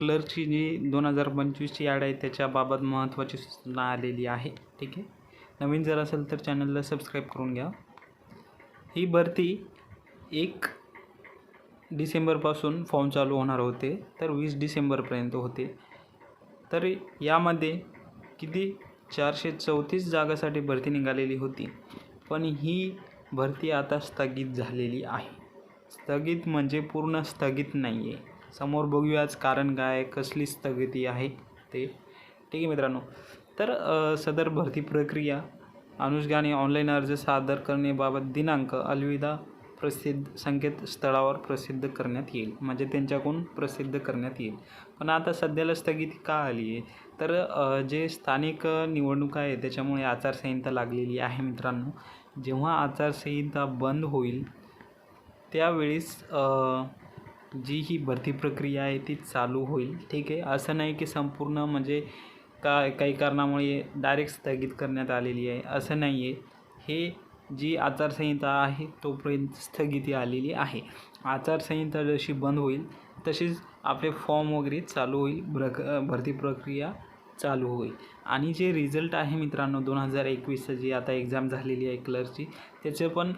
क्लर्कची जी 2025ची add आहे त्याच्याबाबत महत्त्वाची सूचना आलेली आहे. ठीक आहे, नवीन जर असेल तर चॅनलला सबस्क्राईब करून घ्या. ही भरती 1 डिसेंबरपासून फॉर्म चालू होणार होते, तर 20 डिसेंबरपर्यंत होते. तर यामध्ये किती 434 जागासाठी भरती निघालेली होती, पण ही भरती आता स्थगित झालेली आहे. स्थगित म्हणजे पूर्ण स्थगित नाही आहे. समोर बघूयाच कारण काय, कसली स्थगिती आहे ते. ठीक आहे मित्रांनो, तर सदर भरती प्रक्रिया अनुषंगाने ऑनलाईन अर्ज सादर करण्याबाबत दिनांक अलविदा प्रसिद्ध संकेतस्थळावर प्रसिद्ध करण्यात येईल, म्हणजे त्यांच्याकडून प्रसिद्ध करण्यात येईल. पण आता सध्याला स्थगिती का आली आहे, तर जे स्थानिक निवडणुका आहे त्याच्यामुळे आचारसंहिता लागलेली आहे मित्रांनो. जेव्हा आचारसंहिता बंद होईल त्यावेळेस जी ही भरती प्रक्रिया आहे ती चालू होईल. ठीक आहे, असं नाही की संपूर्ण म्हणजे काही कारणामुळे डायरेक्ट स्थगित करण्यात आलेली आहे, असं नाही आहे. हे जी आचारसंहिता आहे तोपर्यंत स्थगिती आलेली आहे. आचारसंहिता जशी बंद होईल तशीच आपले फॉर्म वगैरे चालू होईल, भरती प्रक्रिया चालू होईल. आणि जे रिझल्ट आहे मित्रांनो 2021चं जी आता एक्झाम झालेली आहे क्लर्कची, त्याचं पण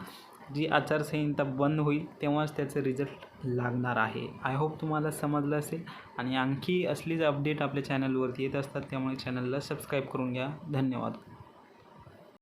जी आचारसंहिता बंद होईल तेव्हाच त्याचं रिझल्ट लागणार आहे. आय होप तुम्हाला समजलं असेल. आणि आणखी असलीच अपडेट आपल्या चॅनलवरती येत असतात, त्यामुळे चॅनलला सबस्क्राईब करून घ्या. धन्यवाद.